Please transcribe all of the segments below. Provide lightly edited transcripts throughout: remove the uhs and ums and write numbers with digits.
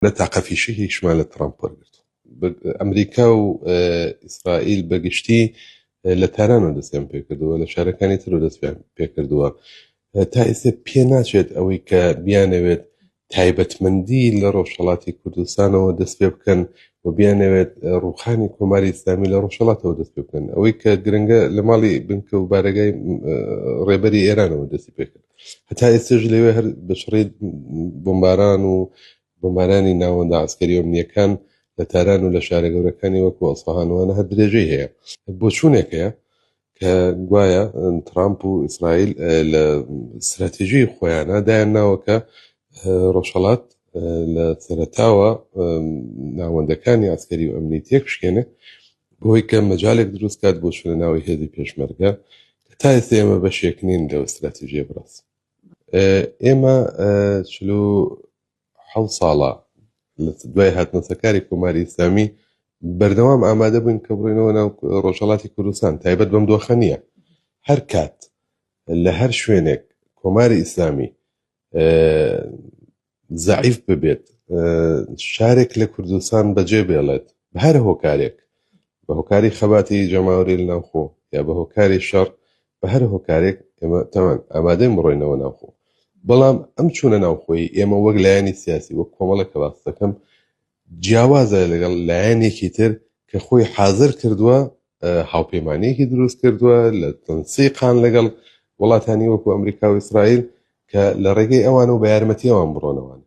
نەتاقەفیشەیەکیشمان لە ترامپ وەرگرت. ئەمریکا و ئیسرائیل بەگشتی لە تارانەوە دەستیان پێکردووە، لە شارەکانی ترەوە دەستیان پێکردووە. تا ئێستا پێ ناچێت ئەوەی کە بیانەوێت تایبەتمەندی لە ڕۆژهەڵاتی کوردستانەوە دەست پێ بکەن و بیانەوێت ڕووخانی کۆماری ئیسلامی لە ڕۆژهەڵاتەوە دەست پێ بکەن. ئەوەی کە گرنگە لە ماڵی بنکە و بارەگای ڕێبەری ئێرانەوە دەستی پێکرد. هەتا ئێستاش لەوێ هەر بەشڕێ بۆمباران و بۆمبارانی ناوەندە عسکەری و ئەمنیەکان لە تاران و لە شارە گەورەکانی وەکو ئەسفەهانوانە هەر درێژەی هەیە. بۆچوونێک هەیە کە گوایە ترامپ و ئیسرائیل لە استراتیژی خۆیانە دایان ناوەکە ڕۆژهەڵات لە سەرەتاوە ناوەندەکانی عسکەری و ئەمنی تێکشکێنێ بۆی کە مەجالێک دروست کات بۆ چونە ناوی هێزی پێشمەرگە کە تا ئێستا ئێمە بەشێک نین لەو استراتیژیە بڕاست. ئێمە 47 ساڵە دوای هاتنەسەکاری کۆماری ئیسلامی بەردەوام ئامادە بووین کە بڕینەوە ناو ڕۆژهەڵاتی کوردستان تایبەت بەم دۆخەنیە. هەر کات لە هەر شوێنێک کۆماری ئیسلامی زەعیف ببێت، شارێک لە کوردستان بەجێ بێڵێت بە هەر هۆکارێک، بە هۆکاری خەباتی جەماوەری لە ناوخۆ یا بە هۆکاری شەڕ، بە هەر هۆکارێک ئێمە تەمان ئامادەین بڕۆینەوە ناوخۆ. بەڵام ئەم چوونە ناوخۆی ئێمە وەک لایەنی سیاسی وەک کۆمەڵێک کە باس دەکەم جیاوازە لەگەڵ لایەنێکی تر کە خۆی حازر کردووە هاوپەیمانیەکی دروست کردووە لە تەنسیقان لەگەڵ وڵاتانی وەکو ئەمریکا و ئیسرائیل کە لە ڕێگەی ئەوان و بە یارمەتی ئەوان بڕۆنەوەن.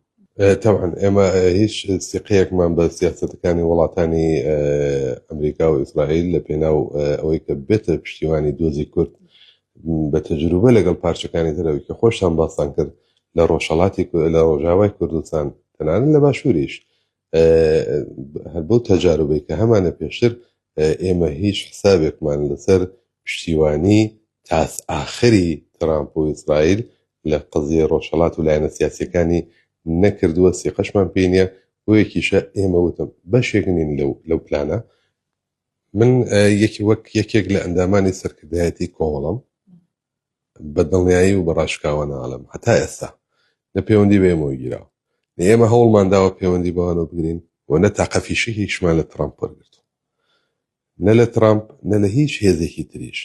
طبعا ئێمە هیچ سیقەیەکمان بە سیاسەتەکانی وڵاتانی ئەمریکا و ئیسرائیل لە پێناو ئەوەی کە بێتە پشتیوانی دۆزی کورد بە تەجروبە لەگەڵ پارچەکانی ترەوەی کە خۆشتان باستان کرد لە ڕۆژهەڵاتی لە ڕۆژاوای کوردستان تەنانەت لە باشووریش هەر بەو تەجاربەی کە هەمانە پێشتر ئێمە هیچ حسابێکمان لەسەر پشتیوانی تاس ئاخری ترامپ و ئیسرائیل لە قضیە ڕۆژهەڵات و لایەنە سیاسیەکانی نەکردووە. سیقەشمان پێ نییە بۆ یەکیشە ئێمە وتم بەشێک نین لەو پلانە. من یەکێک لە ئەندامانی سەرکردایەتی کۆمەڵم بە دڵنیایی و بەڕاشکاوە ناڵم هەتا ئێستا نە پەیوەندی بە ئێمەوە گیراوە، نە ئێمە هەوڵمان داوە پەیوەندی بەوانەوە بگرین و نە تاقەفیشەیەکیشمان لە ترامپ وەرگرت، نە لە ترامپ نە لە هیچ هێزێکی تریش،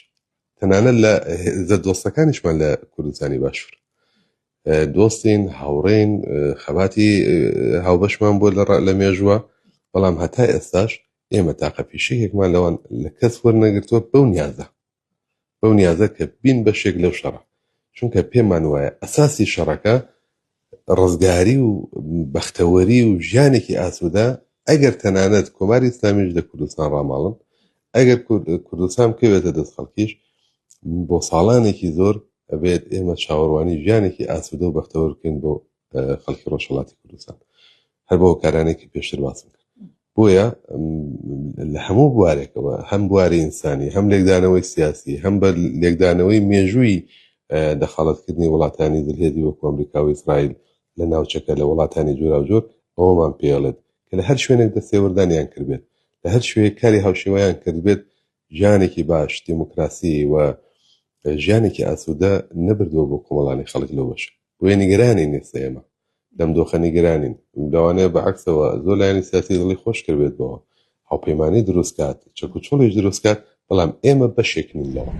تەنانەت لە هێزە دۆستەکانیشمان لە کوردستانی باشوور دۆستین هاوڕێین خەباتی هاوبەشمان بۆ لە مێژووە. بەڵام هەتا ئێستاش ئێمە تاقەفیشەیەکمان لەوان لە کەس وەرنەگرتووە بەو نیازە کە بین بەشێک لەو شەڕە، چونکە پێمان وایە ئەساسی شەڕەکە ڕزگاری و بەختەوەری و ژیانێکی ئاسوودە ئەگەر تەنانەت کۆماری ئیسلامیش لە کوردستان ڕاماڵن، ئەگەر کوردستان بکەوێتە دەست خەڵکیش بۆ ساڵانێکی زۆر ئەبێت ئێمە چاوەڕوانی ژیانێکی ئاسوودە و بەختەوەر بکەین بۆ خەڵکی ڕۆژهەڵاتی کوردستان هەر بۆ هۆکارانێکی پێشتر باسم کرد. بۆیە لە هەموو بوارێکەوە هەم بواری ئینسانی، هەم لێکدانەوەی سیاسی، هەم بە لێکدانەوەی مێژووی دەخەڵەتکردنی وڵاتانی دڵهێزی وەکو ئەمریکا و ئیسرائیل لە ناوچەکە لە وڵاتانی جۆراوجۆر ئەوەمان پێڵێت کە لە هەر شوێنێک دەستێوەردانیان کردبێت، لە هەر شوێنێک کاری هاوشێوەیان کردبێت ژیانێکی باش، دیموکراسی و ژیانێکی ئاسوودە نەبردووە بۆ کۆمەڵانی خەڵک لەو بەش. بۆیە نیگەرانین ئێستا ئێمە لەم دۆخە نیگەرانین. لەوانەیە بەعەکسەوە زۆر لایەنی سیاسی دڵی خۆش کردبێت بەوە هاوپەیمانی دروست کات، چەک و چۆڵێک دروست کات، بەڵام ئێمە بەشێک نین لەوە.